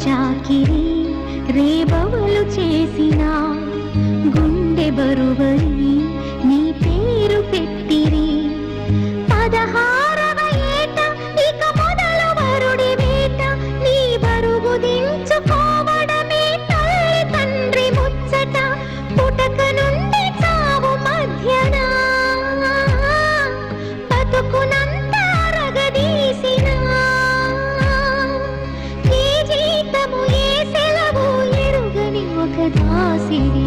చాకిరి రేబవలు చేసిన గుండె బరువరి నీ పేరు పెట్టిరి 16వ ఏట ఇక మొదలు వరుడి వేట నీ బరువు దించుకోవడమే తల్లి తండ్రి ముచ్చట పుటక నుండి చావు మధ్యన బతుకునంత అరగదీసిన ఒక దాసిరి